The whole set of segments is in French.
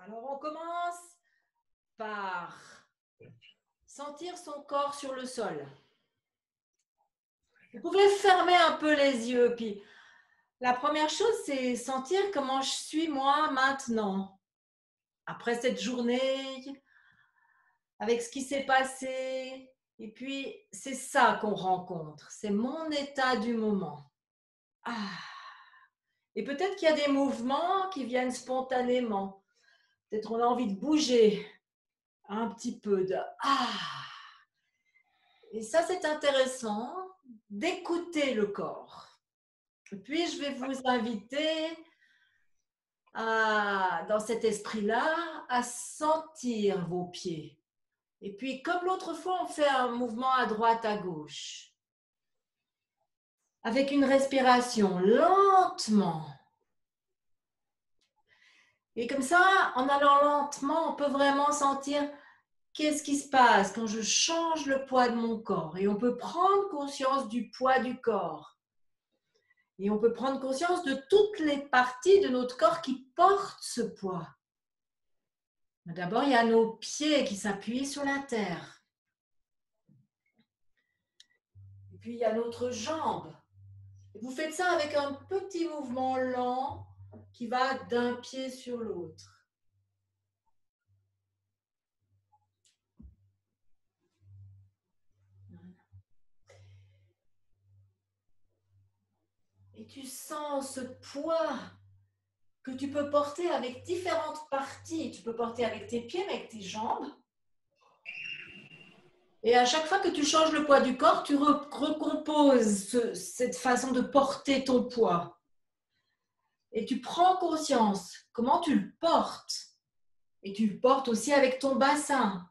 Alors, on commence par sentir son corps sur le sol. Vous pouvez fermer un peu les yeux. Puis, la première chose, c'est sentir comment je suis moi maintenant. Après cette journée, avec ce qui s'est passé. Et puis, c'est ça qu'on rencontre. C'est mon état du moment. Ah. Et peut-être qu'il y a des mouvements qui viennent spontanément. Peut-être on a envie de bouger un petit peu de ah. Et ça, c'est intéressant d'écouter le corps. Et puis, je vais vous inviter dans cet esprit-là à sentir vos pieds. Et puis, comme l'autre fois, on fait un mouvement à droite, à gauche. Avec une respiration lentement. Et comme ça, en allant lentement, on peut vraiment sentir qu'est-ce qui se passe quand je change le poids de mon corps. Et on peut prendre conscience du poids du corps. Et on peut prendre conscience de toutes les parties de notre corps qui portent ce poids. D'abord, il y a nos pieds qui s'appuient sur la terre. Et puis, il y a notre jambe. Et vous faites ça avec un petit mouvement lent qui va d'un pied sur l'autre. Et tu sens ce poids que tu peux porter avec différentes parties. Tu peux porter avec tes pieds, mais avec tes jambes. Et à chaque fois que tu changes le poids du corps, tu recomposes cette façon de porter ton poids. Et tu prends conscience comment tu le portes. Et tu le portes aussi avec ton bassin.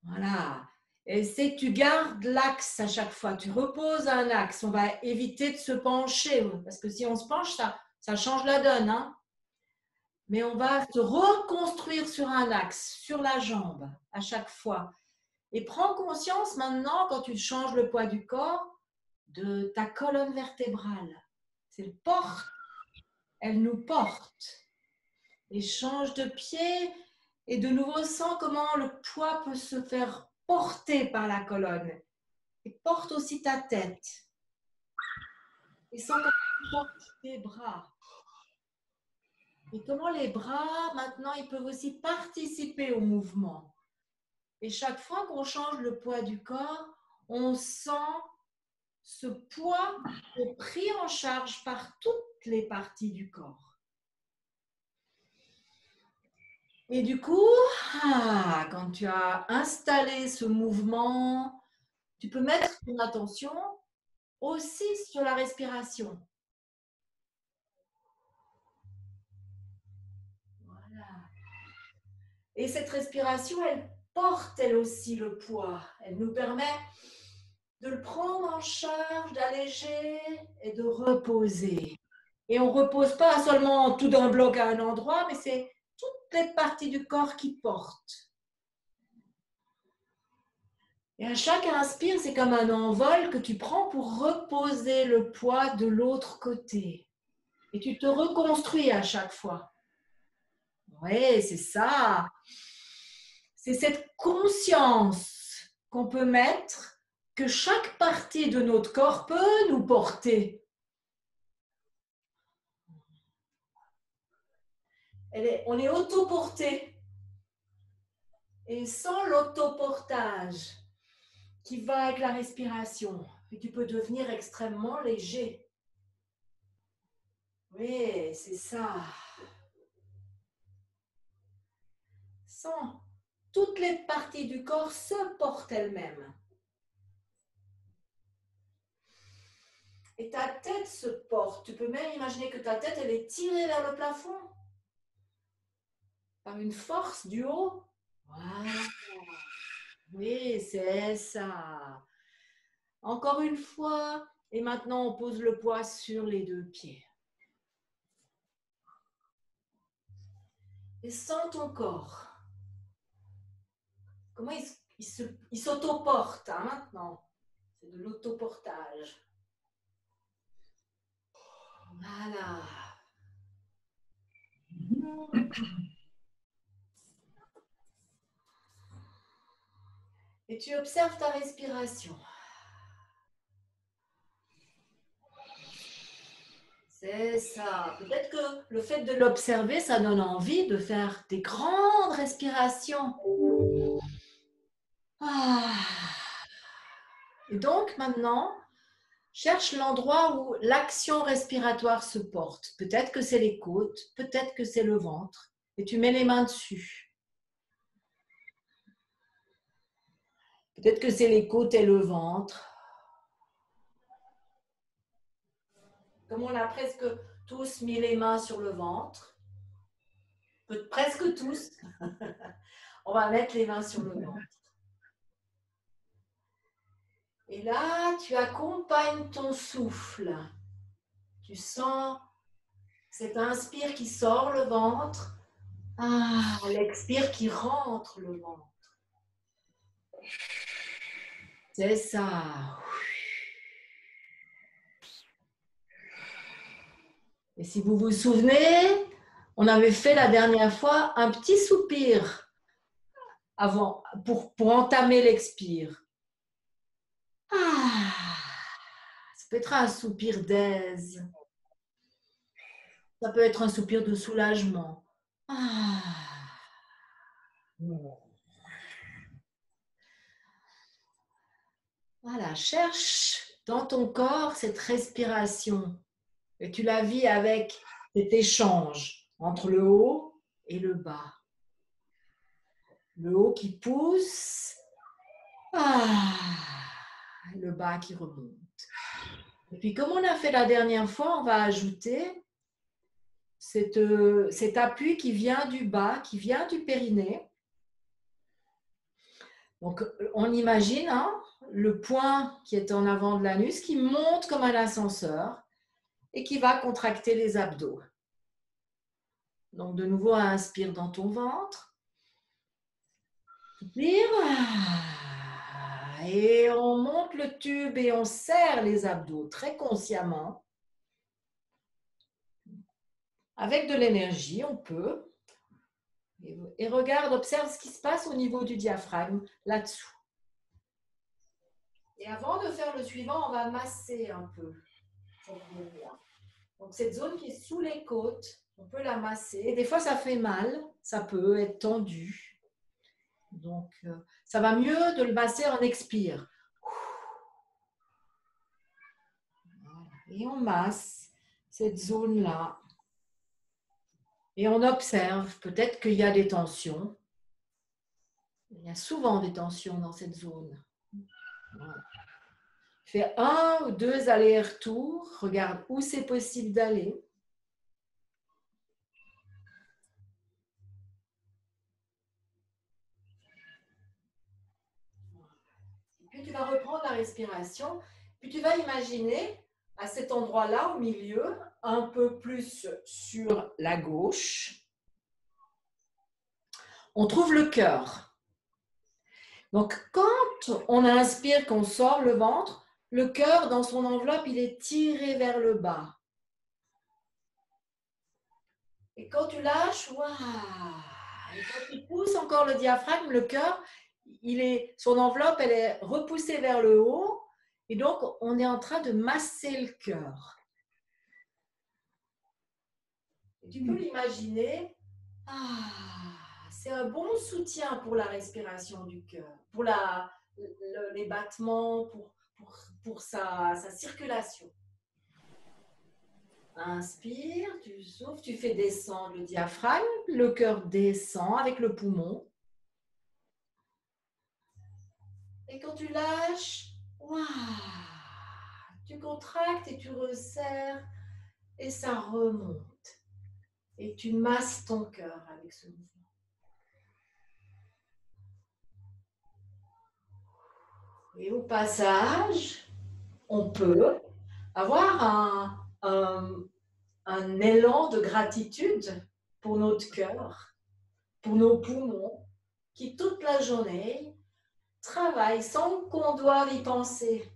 Voilà. Et c'est que tu gardes l'axe à chaque fois. Tu reposes un axe. On va éviter de se pencher. Parce que si on se penche, ça change la donne. Hein. Mais on va se reconstruire sur un axe, sur la jambe, à chaque fois. Et prends conscience maintenant, quand tu changes le poids du corps, de ta colonne vertébrale. C'est le porte. Elle nous porte. Et change de pied. Et de nouveau, sens comment le poids peut se faire porter par la colonne. Et porte aussi ta tête. Et sens comment tu portes tes bras. Et comment les bras, maintenant, ils peuvent aussi participer au mouvement. Et chaque fois qu'on change le poids du corps, on sent ce poids est pris en charge par toutes les parties du corps. Et du coup, quand tu as installé ce mouvement, tu peux mettre ton attention aussi sur la respiration. Voilà. Et cette respiration, elle porte elle aussi le poids. Elle nous permet de le prendre en charge, d'alléger et de reposer. Et on ne repose pas seulement tout d'un bloc à un endroit, mais c'est toutes les parties du corps qui portent. Et à chaque inspire, c'est comme un envol que tu prends pour reposer le poids de l'autre côté. Et tu te reconstruis à chaque fois. Oui, c'est ça. C'est cette conscience qu'on peut mettre que chaque partie de notre corps peut nous porter. On est autoporté. Et sans l'autoportage qui va avec la respiration, tu peux devenir extrêmement léger. Oui, c'est ça. Sans toutes les parties du corps se portent elles-mêmes. Et ta tête se porte. Tu peux même imaginer que ta tête, elle est tirée vers le plafond par une force du haut. Voilà. Oui, c'est ça. Encore une fois. Et maintenant, on pose le poids sur les deux pieds. Et sens ton corps. Comment il s'autoporte maintenant. C'est de l'autoportage. Voilà. Et tu observes ta respiration. C'est ça. Peut-être que le fait de l'observer, ça donne envie de faire des grandes respirations. Ah. Et donc maintenant, cherche l'endroit où l'action respiratoire se porte. Peut-être que c'est les côtes, peut-être que c'est le ventre. Et tu mets les mains dessus. Peut-être que c'est les côtes et le ventre. Comme on a presque tous mis les mains sur le ventre, presque tous, on va mettre les mains sur le ventre. Et là, tu accompagnes ton souffle. Tu sens cet inspire qui sort le ventre. Ah, l'expire qui rentre le ventre. C'est ça. Et si vous vous souvenez, on avait fait la dernière fois un petit soupir avant, pour entamer l'expire. Ah, ça peut être un soupir d'aise. Ça peut être un soupir de soulagement. Ah. Voilà, cherche dans ton corps cette respiration. Et tu la vis avec cet échange entre le haut et le bas. Le haut qui pousse, le bas qui remonte. Et puis comme on a fait la dernière fois, on va ajouter cet appui qui vient du bas, qui vient du périnée. Donc on imagine le point qui est en avant de l'anus qui monte comme un ascenseur et qui va contracter les abdos. Donc de nouveau, inspire dans ton ventre. Inspire. Et on monte le tube et on serre les abdos très consciemment. Avec de l'énergie, on peut. Et regarde, observe ce qui se passe au niveau du diaphragme, là-dessous. Et avant de faire le suivant, on va masser un peu cette zone-là. Donc cette zone qui est sous les côtes, on peut la masser. Et des fois, ça fait mal, ça peut être tendu. Donc, ça va mieux de le masser en expire. Et on masse cette zone-là. Et on observe, peut-être qu'il y a des tensions. Il y a souvent des tensions dans cette zone. Voilà. Fais 1 ou 2 allers-retours. Regarde où c'est possible d'aller. Puis tu vas reprendre la respiration. Puis tu vas imaginer à cet endroit-là, au milieu, un peu plus sur la gauche, on trouve le cœur. Donc, quand on inspire, qu'on sort le ventre, le cœur, dans son enveloppe, il est tiré vers le bas. Et quand tu lâches, waouh! Et quand tu pousses encore le diaphragme, le cœur, son enveloppe, elle est repoussée vers le haut. Et donc, on est en train de masser le cœur. Et tu peux l'imaginer, c'est un bon soutien pour la respiration du cœur, pour les battements, pour sa circulation. Inspire, tu souffles, tu fais descendre le diaphragme, le cœur descend avec le poumon. Et quand tu lâches, tu contractes et tu resserres et ça remonte. Et tu masses ton cœur avec ce mouvement. Et au passage, on peut avoir un élan de gratitude pour notre cœur, pour nos poumons, qui toute la journée travaillent sans qu'on doive y penser.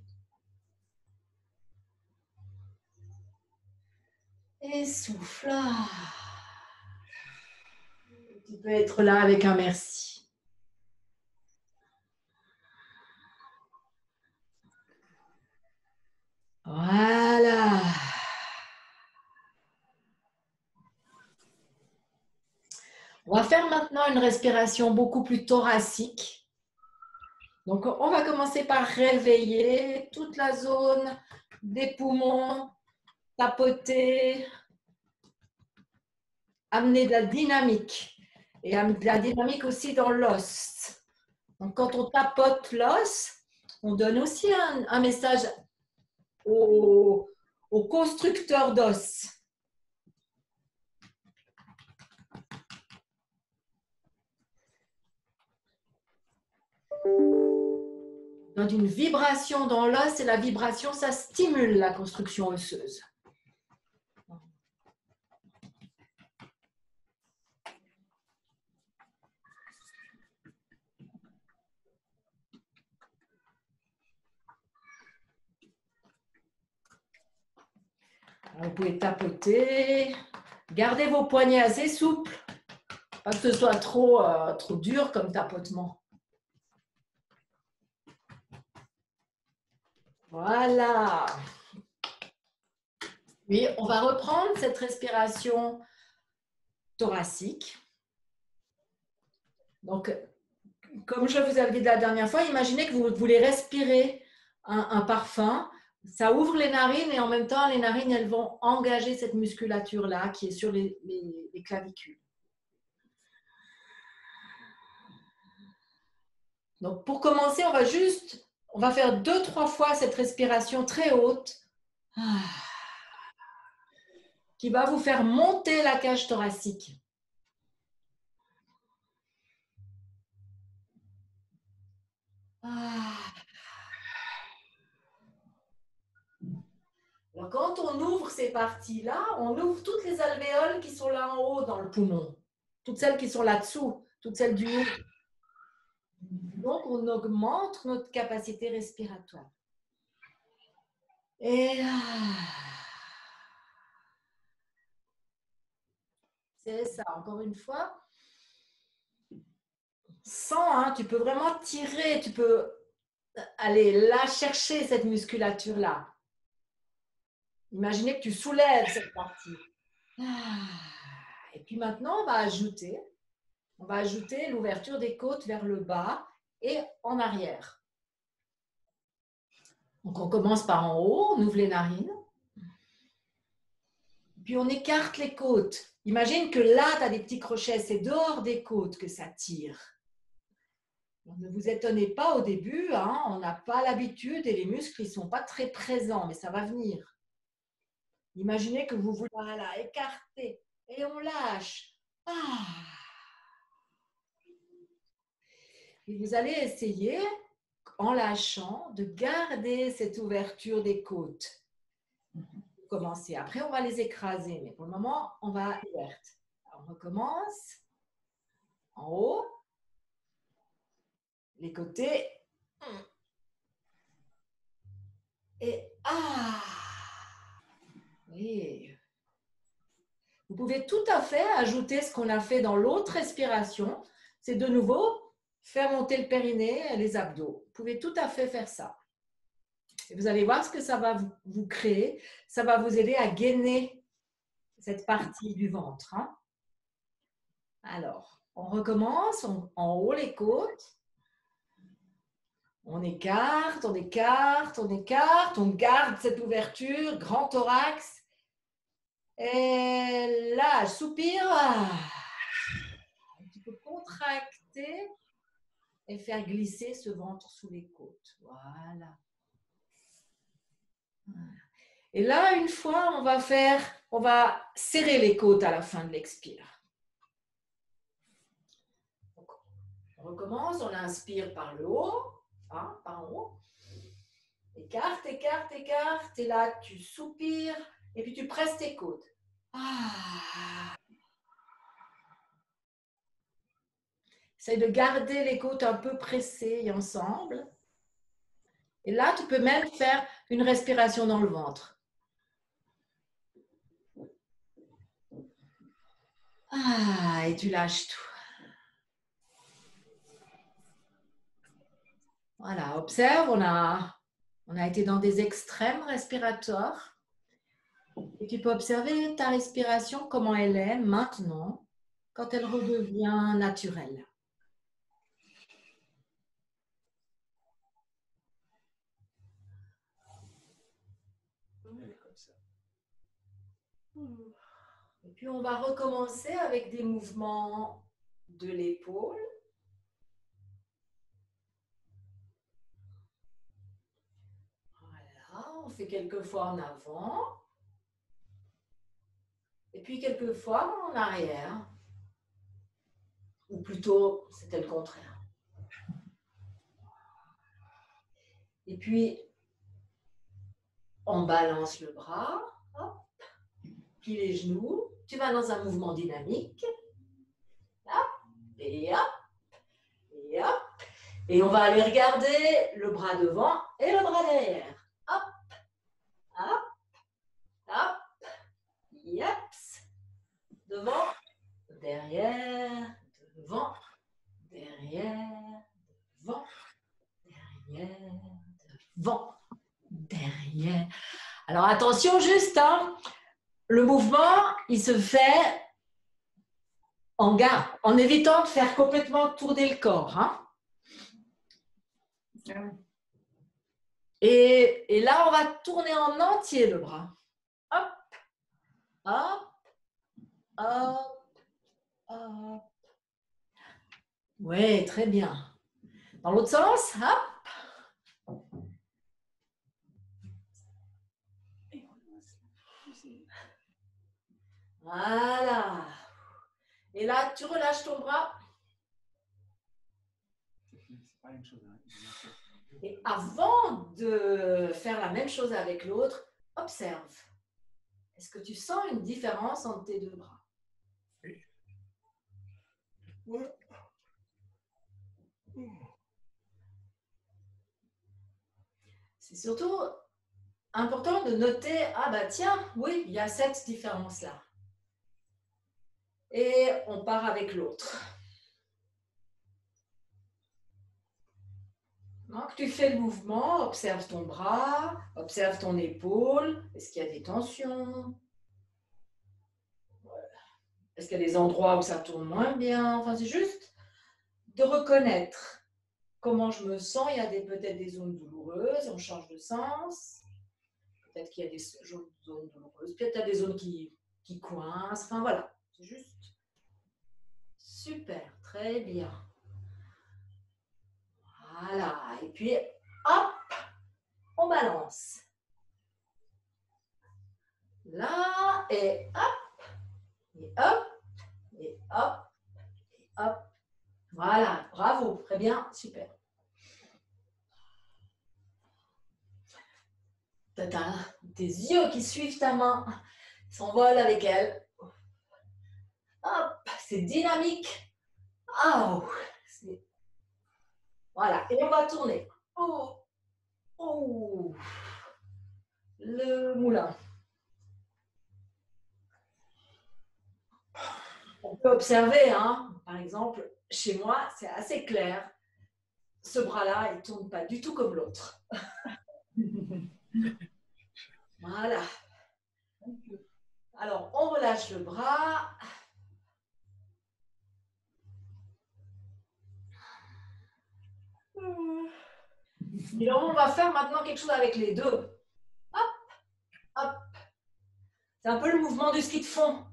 Et souffle. Tu peux être là avec un merci. On va faire maintenant une respiration beaucoup plus thoracique. Donc, on va commencer par réveiller toute la zone des poumons, tapoter, amener de la dynamique et de la dynamique aussi dans l'os. Donc, quand on tapote l'os, on donne aussi un message au constructeur d'os. On donne une vibration dans l'os et la vibration, ça stimule la construction osseuse. Vous pouvez tapoter, gardez vos poignets assez souples, pas que ce soit trop dur comme tapotement. Voilà. Puis, on va reprendre cette respiration thoracique. Donc, comme je vous avais dit la dernière fois, imaginez que vous voulez respirer un parfum. Ça ouvre les narines et en même temps, les narines, elles vont engager cette musculature-là qui est sur les clavicules. Donc, pour commencer, on va faire 2-3 fois cette respiration très haute qui va vous faire monter la cage thoracique. Alors, quand on ouvre ces parties-là, on ouvre toutes les alvéoles qui sont là en haut dans le poumon, toutes celles qui sont là-dessous, toutes celles du haut. Donc, on augmente notre capacité respiratoire. Et c'est ça, encore une fois. Sans, tu peux vraiment tirer, tu peux aller là chercher cette musculature-là. Imaginez que tu soulèves cette partie. Et puis maintenant, on va ajouter l'ouverture des côtes vers le bas et en arrière. Donc, on commence par en haut, on ouvre les narines. Puis, on écarte les côtes. Imagine que là, tu as des petits crochets, c'est dehors des côtes que ça tire. Donc, ne vous étonnez pas au début, on n'a pas l'habitude et les muscles, ils ne sont pas très présents, mais ça va venir. Imaginez que vous voulez écarter et on lâche. Et vous allez essayer, en lâchant, de garder cette ouverture des côtes. Commencer. Après, on va les écraser, mais pour le moment, on va ouverte. On recommence. En haut. Les côtés. Et oui. Vous pouvez tout à fait ajouter ce qu'on a fait dans l'autre respiration. C'est de nouveau faire monter le périnée et les abdos. Vous pouvez tout à fait faire ça. Et vous allez voir ce que ça va vous créer. Ça va vous aider à gainer cette partie du ventre. Alors, on recommence. En haut, les côtes. On écarte, on écarte, on écarte. On garde cette ouverture. Grand thorax. Et là, soupire. Tu peux contracter et faire glisser ce ventre sous les côtes. Voilà. Et là, une fois, on va serrer les côtes à la fin de l'expire. On recommence, on inspire par le haut, par en haut. Écarte, écarte, écarte. Et là, tu soupires et puis tu presses tes côtes. Essaye de garder les côtes un peu pressées ensemble. Et là, tu peux même faire une respiration dans le ventre. Et tu lâches tout. Voilà, observe, on a été dans des extrêmes respiratoires. Et tu peux observer ta respiration, comment elle est maintenant. quand elle redevient naturelle. Et puis on va recommencer avec des mouvements de l'épaule. Voilà, on fait quelques fois en avant. Et puis quelques fois en arrière. Ou plutôt, c'était le contraire. Et puis, on balance le bras, hop, puis les genoux. Tu vas dans un mouvement dynamique. Hop, et hop, et hop. Et on va aller regarder le bras devant et le bras derrière. Hop, hop, hop, yaps. Devant, derrière, devant, derrière, devant, derrière, devant, derrière. Alors attention juste, hein, le mouvement, il se fait en garde, en évitant de faire complètement tourner le corps. Hein. Et là, on va tourner en entier le bras. Hop, hop, hop, hop. Oui, très bien. Dans l'autre sens, hop. Voilà. Et là, tu relâches ton bras. Et avant de faire la même chose avec l'autre, observe. Est-ce que tu sens une différence entre tes deux bras? Oui. C'est surtout important de noter, ah bah tiens, oui, il y a cette différence-là. Et on part avec l'autre. Donc, tu fais le mouvement, observe ton bras, observe ton épaule. Est-ce qu'il y a des tensions? Est-ce qu'il y a des endroits où ça tourne moins bien? Enfin, c'est juste de reconnaître comment je me sens. Il y a peut-être des zones douloureuses, on change de sens. Peut-être qu'il y a des zones douloureuses, peut-être qu'il y a des zones qui coincent. Enfin, voilà, c'est juste super, très bien. Voilà, et puis hop, on balance. Là, et hop, et hop, et hop, et hop. Voilà, bravo, très bien, super. T'as tes yeux qui suivent ta main, s'envolent avec elle. Hop, c'est dynamique. Oh, voilà, et on va tourner. Oh, oh, le moulin. On peut observer, hein, par exemple, chez moi, c'est assez clair. Ce bras-là, il ne tourne pas du tout comme l'autre. Voilà. Alors, on relâche le bras. Et là, on va faire maintenant quelque chose avec les deux. Hop, hop. C'est un peu le mouvement du ski de fond.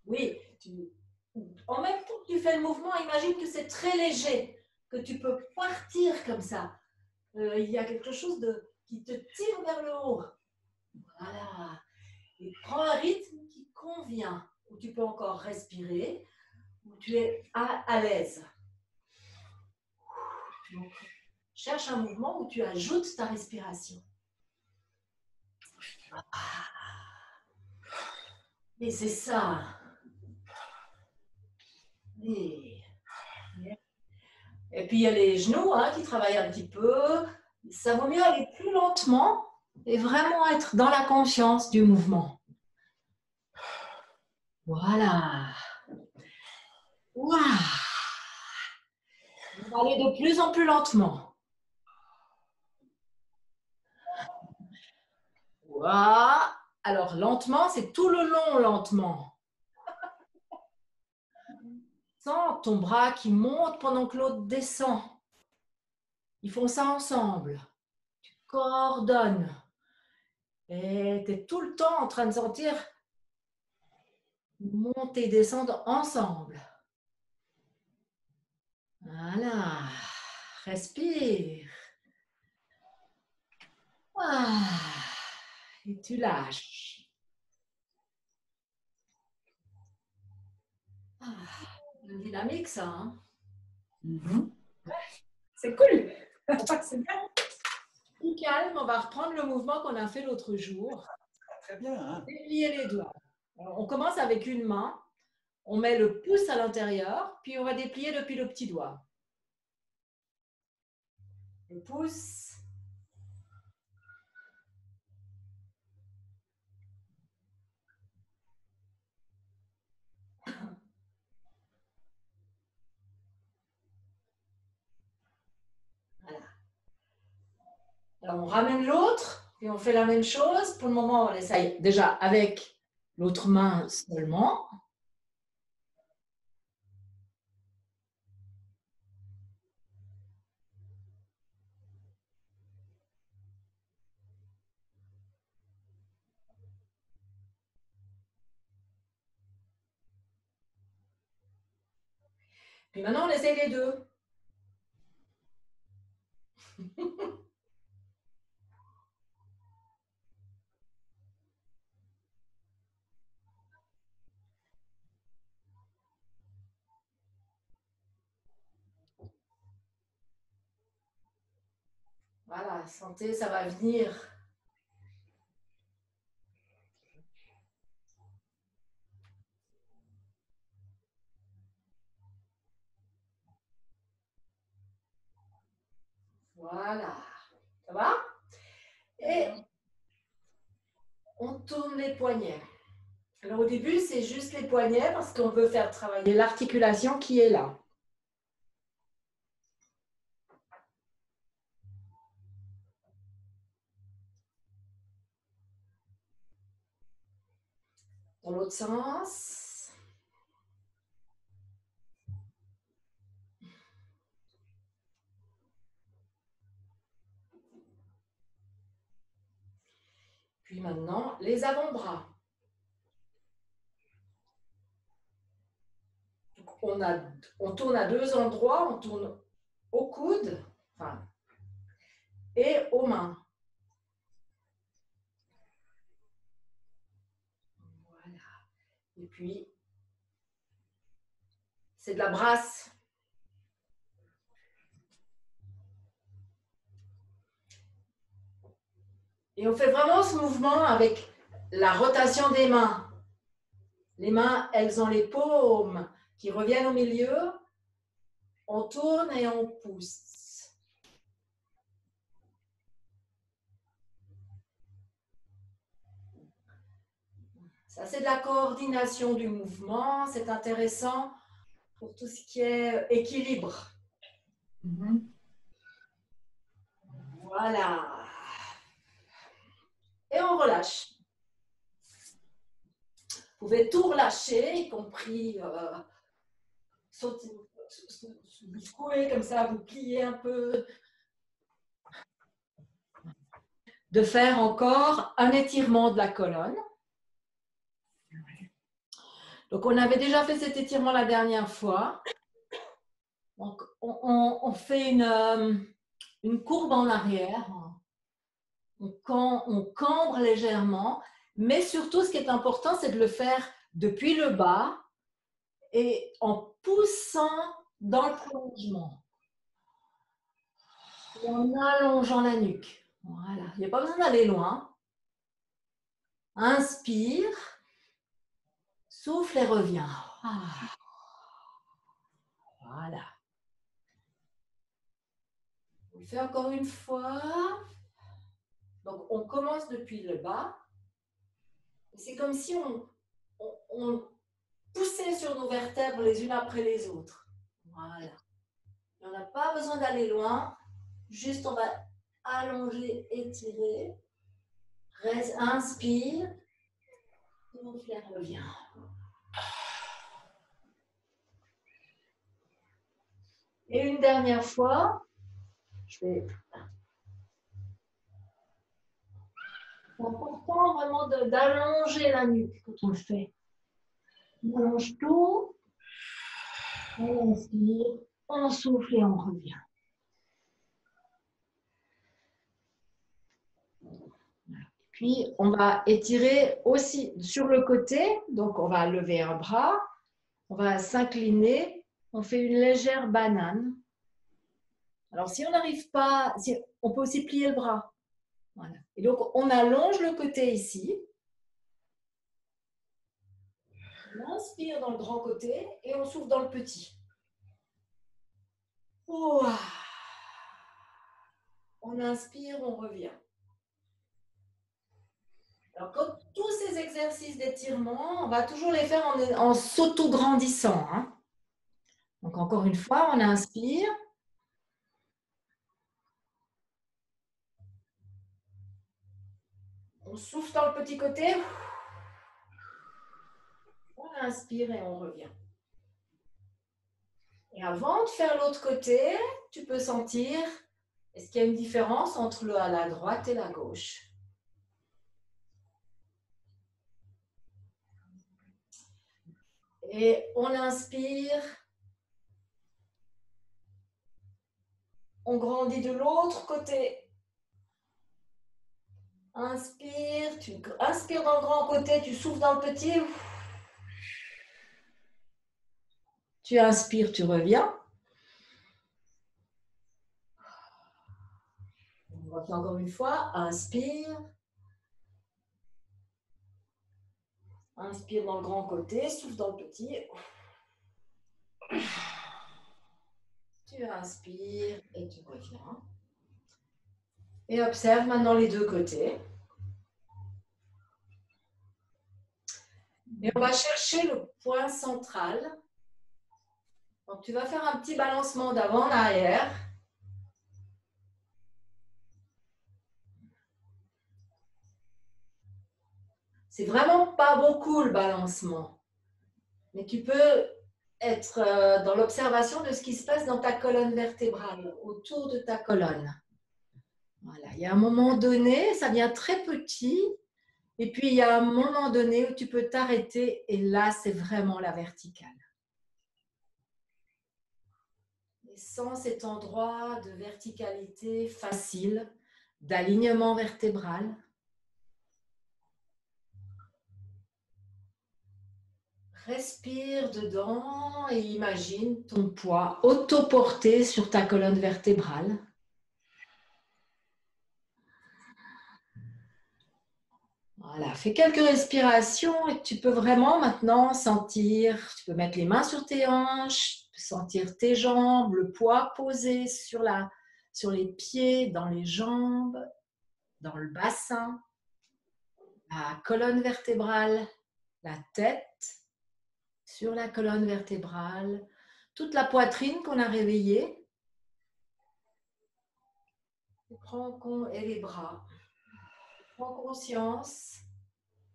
Oui, en même temps que tu fais le mouvement, imagine que c'est très léger, que tu peux partir comme ça. Il y a quelque chose qui te tire vers le haut. Voilà. Et prends un rythme qui convient, où tu peux encore respirer, où tu es à l'aise. Donc, cherche un mouvement où tu ajoutes ta respiration. Et c'est ça. Et puis il y a les genoux qui travaillent un petit peu. Ça vaut mieux aller plus lentement et vraiment être dans la confiance du mouvement. Voilà. Waouh. On va aller de plus en plus lentement. Waouh. Alors, lentement, c'est tout le long, lentement. Sens ton bras qui monte pendant que l'autre descend. Ils font ça ensemble. Tu coordonnes. Et tu es tout le temps en train de sentir monter et descendre ensemble. Voilà. Respire. Et tu lâches. Dynamique, ça. Hein? C'est cool. C'est bien. Plus calme, on va reprendre le mouvement qu'on a fait l'autre jour. Très bien. Hein? Déplier les doigts. Alors, on commence avec une main. On met le pouce à l'intérieur, puis on va déplier depuis le petit doigt. Le pouce. Voilà. Alors, on ramène l'autre, puis on fait la même chose. Pour le moment, on essaye déjà avec l'autre main seulement. Puis maintenant, on essaye les deux. Voilà, sentez, ça va venir. Voilà. Ça va? Et on tourne les poignets. Alors au début, c'est juste les poignets parce qu'on veut faire travailler l'articulation qui est là. Dans l'autre sens. Puis maintenant, les avant-bras. On tourne à deux endroits, on tourne au coude et aux mains. Voilà. Et puis, c'est de la brasse. Et on fait vraiment ce mouvement avec la rotation des mains. Les mains, elles ont les paumes qui reviennent au milieu. On tourne et on pousse. Ça, c'est de la coordination du mouvement. C'est intéressant pour tout ce qui est équilibre. Voilà. Et on relâche. Vous pouvez tout relâcher, y compris sauter, vous secouer comme ça, vous plier un peu. De faire encore un étirement de la colonne. Donc, on avait déjà fait cet étirement la dernière fois. Donc, on fait une courbe en arrière. On cambre légèrement. Mais surtout, ce qui est important, c'est de le faire depuis le bas et en poussant dans le prolongement. Et en allongeant la nuque. Voilà. Il n'y a pas besoin d'aller loin. Inspire. Souffle et reviens. Voilà. On le fait encore une fois. Donc, on commence depuis le bas. C'est comme si on poussait sur nos vertèbres les unes après les autres. Voilà. Et on n'a pas besoin d'aller loin. Juste, on va allonger, étirer. Inspire. Souffle et reviens. Et une dernière fois, c'est important vraiment d'allonger la nuque quand on le fait. On allonge tout, on inspire, on souffle et on revient. Puis, on va étirer aussi sur le côté. Donc, on va lever un bras. On va s'incliner. On fait une légère banane. Alors, si on n'arrive pas, on peut aussi plier le bras. Voilà. Et donc, on allonge le côté ici. On inspire dans le grand côté et on souffle dans le petit. Ouah. On inspire, on revient. Alors, comme tous ces exercices d'étirement, on va toujours les faire en s'auto-grandissant. Hein. Donc, encore une fois, on inspire. On souffle dans le petit côté. On inspire et on revient. Et avant de faire l'autre côté, tu peux sentir, est-ce qu'il y a une différence entre la droite et la gauche? Et on inspire. On grandit de l'autre côté. Inspire, tu inspires dans le grand côté, tu souffles dans le petit. Tu inspires, tu reviens. On va faire encore une fois. Inspire. Inspire dans le grand côté, souffle dans le petit. Tu inspires et tu reviens. Et observe maintenant les deux côtés. Et on va chercher le point central. Donc, tu vas faire un petit balancement d'avant en arrière. C'est vraiment pas beaucoup le balancement. Mais tu peux être dans l'observation de ce qui se passe dans ta colonne vertébrale, autour de ta colonne. Voilà. Il y a un moment donné, ça vient très petit. Et puis, il y a un moment donné où tu peux t'arrêter. Et là, c'est vraiment la verticale. Et sans cet endroit de verticalité facile, d'alignement vertébral, respire dedans et imagine ton poids autoporté sur ta colonne vertébrale. Voilà, fais quelques respirations et tu peux vraiment maintenant sentir, tu peux mettre les mains sur tes hanches, tu peux sentir tes jambes, le poids posé sur les pieds, dans les jambes, dans le bassin, la colonne vertébrale, la tête sur la colonne vertébrale, toute la poitrine qu'on a réveillée. Et les bras. Prends conscience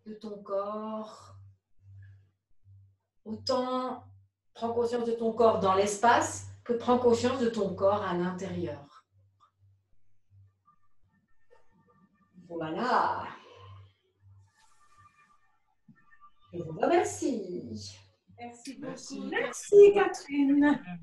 de ton corps. Autant prends conscience de ton corps dans l'espace que prends conscience de ton corps à l'intérieur. Voilà. Je vous remercie. Merci beaucoup. Merci Catherine.